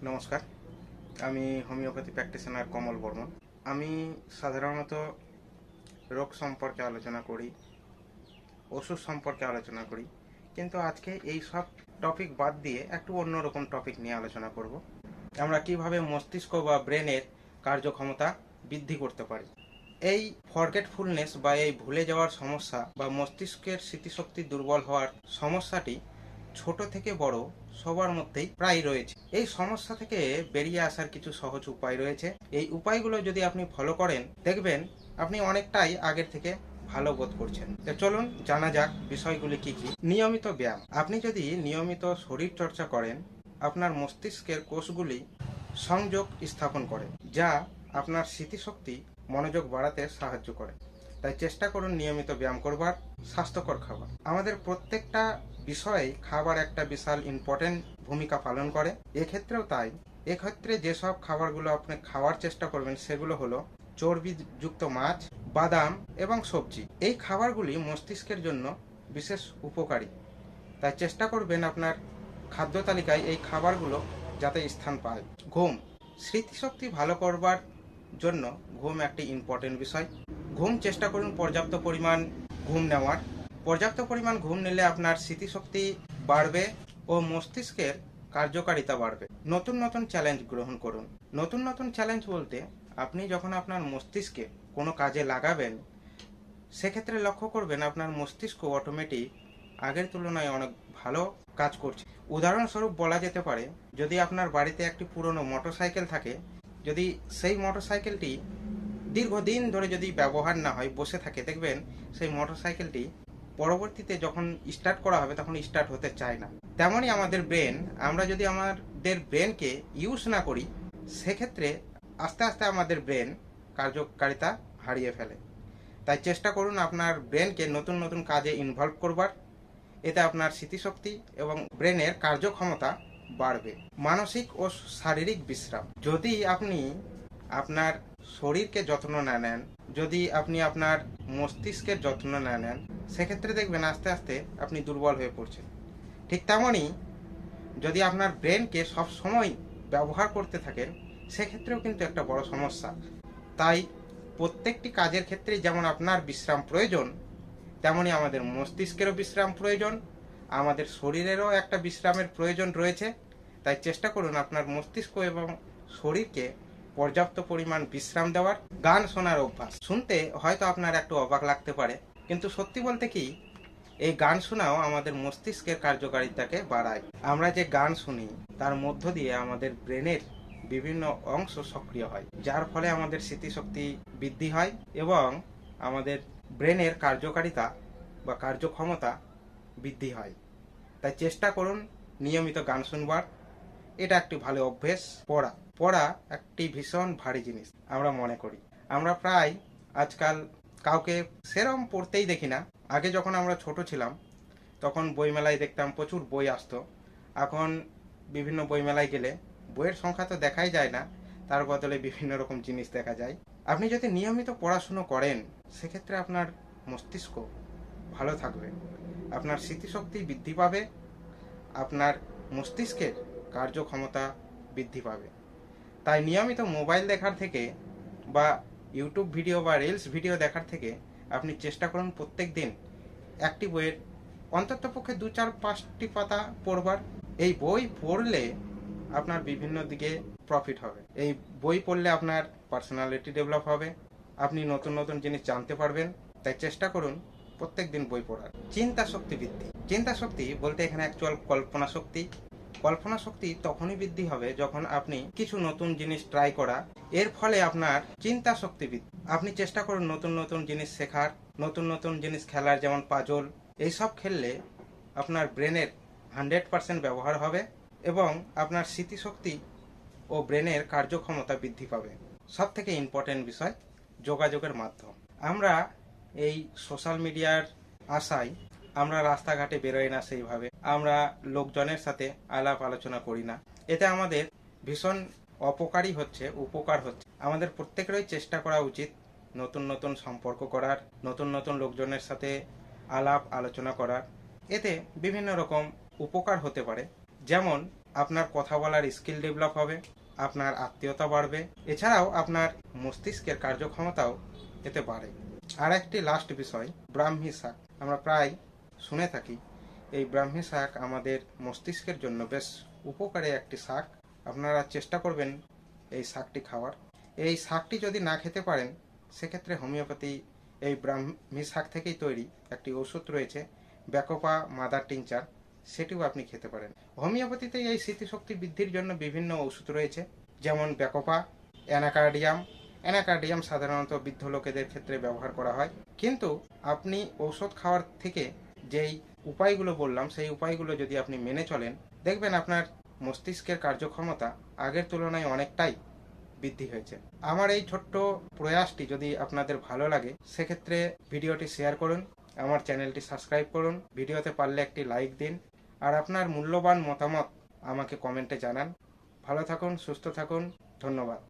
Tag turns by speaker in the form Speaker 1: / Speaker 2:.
Speaker 1: নমস্কার, আমি homeopathy practitioner কমল বর্মন। আমি সাধারণত রোগ সম্পর্কে আলোচনা করি, ওষুধ সম্পর্কে আলোচনা করি, কিন্তু আজকে এই সব টপিক বাদ দিয়ে একটু অন্যরকম টপিক নিয়ে আলোচনা করব। আমরা কিভাবে মস্তিষ্ক বা ব্রেনের কার্যক্ষমতা বৃদ্ধি করতে পারি। এই ফরগেটফুলনেস বা এই ভুলে যাওয়ার সমস্যা বা মস্তিষ্কের স্মৃতিশক্তি দুর্বল হওয়ার সমস্যাটি ছোট থেকে বড় সবার মধ্যেই প্রায় রয়েছে। এই সমস্যা থেকে বেরিয়ে আসার কিছু সহজ উপায় রয়েছে। এই উপায়গুলো যদি আপনি ফলো করেন, দেখবেন আপনি অনেকটাই আগের থেকে ভালো বোধ করছেন। তো চলুন জানা যাক বিষয়গুলি কি কি। নিয়মিত ব্যায়াম। আপনি যদি নিয়মিত শরীর চর্চা করেন, আপনার মস্তিষ্কের কোষগুলি সংযোগ স্থাপন করে, যা আপনার স্মৃতিশক্তি মনোযোগ বাড়াতে সাহায্য করে। তাই চেষ্টা করুন নিয়মিত ব্যায়াম করবার। স্বাস্থ্যকর খাবার। আমাদের প্রত্যেকটা বিষয়ে খাবার একটা বিশাল ইম্পর্টেন্ট ভূমিকা পালন করে, এক্ষেত্রেও তাই। এক্ষেত্রে যেসব খাবারগুলো আপনি খাওয়ার চেষ্টা করবেন সেগুলো হলো চর্বিযুক্ত মাছ, বাদাম এবং সবজি। এই খাবারগুলি মস্তিষ্কের জন্য বিশেষ উপকারী, তাই চেষ্টা করবেন আপনার খাদ্য তালিকায় এই খাবারগুলো যাতে স্থান পায়। ঘুম। স্মৃতিশক্তি ভালো করবার জন্য ঘুম একটি ইম্পর্টেন্ট বিষয়। ঘুম চেষ্টা করুন পর্যাপ্ত পরিমাণ ঘুম নেওয়ার। পর্যাপ্ত পরিমাণ ঘুম নিলে আপনার স্মৃতিশক্তি বাড়বে ও মস্তিষ্কের কার্যকারিতা বাড়বে। নতুন নতুন চ্যালেঞ্জ গ্রহণ করুন। নতুন নতুন চ্যালেঞ্জ বলতে আপনি যখন আপনার মস্তিষ্কে কোনো কাজে লাগাবেন, সেক্ষেত্রে লক্ষ্য করবেন আপনার মস্তিষ্ক অটোমেটিক আগের তুলনায় অনেক ভালো কাজ করছে। উদাহরণস্বরূপ বলা যেতে পারে, যদি আপনার বাড়িতে একটি পুরনো মোটরসাইকেল থাকে, যদি সেই মোটরসাইকেলটি দীর্ঘদিন ধরে যদি ব্যবহার না হয়, বসে থাকে, দেখবেন সেই মোটরসাইকেলটি পরবর্তীতে যখন স্টার্ট করা হবে তখন স্টার্ট হতে চায় না। তেমনই আমাদের ব্রেন, আমরা যদি আমাদের ব্রেনকে ইউজ না করি, সেক্ষেত্রে আস্তে আস্তে আমাদের ব্রেন কার্যকারিতা হারিয়ে ফেলে। তাই চেষ্টা করুন আপনার ব্রেনকে নতুন নতুন কাজে ইনভলভ করবার। এতে আপনার স্মৃতিশক্তি এবং ব্রেনের কার্যক্ষমতা বাড়বে। মানসিক ও শারীরিক বিশ্রাম। যদি আপনি আপনার শরীরকে যত্ন না নেন, যদি আপনি আপনার মস্তিষ্কের যত্ন না নেন, সেক্ষেত্রে দেখবেন আস্তে আস্তে আপনি দুর্বল হয়ে পড়ছেন। ঠিক তেমনই যদি আপনার ব্রেনকে সব সময় ব্যবহার করতে থাকেন, সেক্ষেত্রেও কিন্তু একটা বড় সমস্যা। তাই প্রত্যেকটি কাজের ক্ষেত্রেই যেমন আপনার বিশ্রাম প্রয়োজন, তেমনি আমাদের মস্তিষ্কেরও বিশ্রাম প্রয়োজন, আমাদের শরীরেরও একটা বিশ্রামের প্রয়োজন রয়েছে। তাই চেষ্টা করুন আপনার মস্তিষ্ক এবং শরীরকে পর্যাপ্ত পরিমাণ বিশ্রাম দেওয়ার। গান শোনার অভ্যাস। শুনতে হয়তো আপনার একটু অবাক লাগতে পারে, কিন্তু সত্যি বলতে কি, এই গান শোনাও আমাদের মস্তিষ্কের কার্যকারিতাকে বাড়ায়। আমরা যে গান শুনি তার মধ্য দিয়ে আমাদের ব্রেনের বিভিন্ন অংশ সক্রিয় হয়, যার ফলে আমাদের স্মৃতিশক্তি বৃদ্ধি হয় এবং আমাদের ব্রেনের কার্যকারিতা বা কার্যক্ষমতা বৃদ্ধি হয়। তাই চেষ্টা করুন নিয়মিত গান শুনবার। এটা একটি ভালো অভ্যেস। পড়া একটি ভীষণ ভারী জিনিস আমরা মনে করি। আমরা প্রায় আজকাল কাউকে সেরম পড়তেই দেখি না। আগে যখন আমরা ছোট ছিলাম তখন বইমেলায় দেখতাম প্রচুর বই আসতো। এখন বিভিন্ন বইমেলায় গেলে বইয়ের সংখ্যা তো দেখাই যায় না, তার বদলে বিভিন্ন রকম জিনিস দেখা যায়। আপনি যদি নিয়মিত পড়াশুনো করেন, সেক্ষেত্রে আপনার মস্তিষ্ক ভালো থাকবে, আপনার স্মৃতিশক্তি বৃদ্ধি পাবে, আপনার মস্তিষ্কের কার্যক্ষমতা বৃদ্ধি পাবে। তাই নিয়মিত মোবাইল দেখার থেকে বা ইউটিউব ভিডিও বা রিলস ভিডিও দেখার থেকে আপনি চেষ্টা করুন প্রত্যেক দিন একটি বইয়ের অন্ততপক্ষে 2-4-5টি পাতা পড়বার। এই বই পড়লে আপনার বিভিন্ন দিকে প্রফিট হবে। এই বই পড়লে আপনার পার্সোনালিটি ডেভেলপ হবে, আপনি নতুন নতুন জিনিস জানতে পারবেন। তাই চেষ্টা করুন প্রত্যেক দিন বই পড়ার। চিন্তা শক্তি বৃদ্ধি। চিন্তা শক্তি বলতে এখানে অ্যাকচুয়াল কল্পনা শক্তি। কল্পনা শক্তি তখনই বৃদ্ধি হবে যখন আপনি কিছু নতুন জিনিস ট্রাই করা, এর ফলে আপনার চিন্তা শক্তি বৃদ্ধি। আপনি চেষ্টা করুন নতুন নতুন জিনিস শেখার, নতুন নতুন জিনিস খেলার, যেমন পাজল। এইসব খেললে আপনার ব্রেনের 100% ব্যবহার হবে এবং আপনার স্মৃতিশক্তি ও ব্রেনের কার্যক্ষমতা বৃদ্ধি পাবে। সব থেকে ইম্পর্টেন্ট বিষয় যোগাযোগের মাধ্যম। আমরা এই সোশ্যাল মিডিয়ার আশায় আমরা রাস্তাঘাটে বেরোই না, সেইভাবে আমরা লোকজনের সাথে আলাপ আলোচনা করি না। এতে আমাদের ভীষণ অপকারী হচ্ছে, উপকার হচ্ছে। আমাদের প্রত্যেকেরই চেষ্টা করা উচিত নতুন নতুন সম্পর্ক করার, নতুন নতুন লোকজনের সাথে আলাপ আলোচনা করার। এতে বিভিন্ন রকম উপকার হতে পারে, যেমন আপনার কথা বলার স্কিল ডেভেলপ হবে, আপনার আত্মীয়তা বাড়বে, এছাড়াও আপনার মস্তিষ্কের কার্যক্ষমতাও এতে বাড়ে। আর একটি লাস্ট বিষয়, ব্রাহ্মী শাক আমরা প্রায় শুনে থাকি। এই ব্রাহ্মী শাক আমাদের মস্তিষ্কের জন্য বেশ উপকারী একটি শাক। আপনারা চেষ্টা করবেন এই শাকটি খাওয়ার। এই শাকটি যদি না খেতে পারেন, সেক্ষেত্রে হোমিওপ্যাথি এই ব্রাহ্মী শাক থেকেই তৈরি একটি ওষুধ রয়েছে, ব্যাকোপা মাদার টিংচার, সেটিও আপনি খেতে পারেন। হোমিওপ্যাথিতে এই স্মৃতিশক্তি বৃদ্ধির জন্য বিভিন্ন ওষুধ রয়েছে, যেমন ব্যাকোপা, অ্যানাকার্ডিয়াম। অ্যানাকার্ডিয়াম সাধারণত বৃদ্ধ লোকেদের ক্ষেত্রে ব্যবহার করা হয়, কিন্তু আপনি ঔষধ খাওয়ার থেকে যেই উপায়গুলো বললাম, সেই উপায়গুলো যদি আপনি মেনে চলেন, দেখবেন আপনার মস্তিষ্কের কার্যক্ষমতা আগের তুলনায় অনেকটাই বৃদ্ধি হয়েছে। আমার এই ছোট্ট প্রয়াসটি যদি আপনাদের ভালো লাগে, সেক্ষেত্রে ভিডিওটি শেয়ার করুন, আমার চ্যানেলটি সাবস্ক্রাইব করুন, ভিডিওতে পারলে একটি লাইক দিন, আর আপনার মূল্যবান মতামত আমাকে কমেন্টে জানান। ভালো থাকুন, সুস্থ থাকুন, ধন্যবাদ।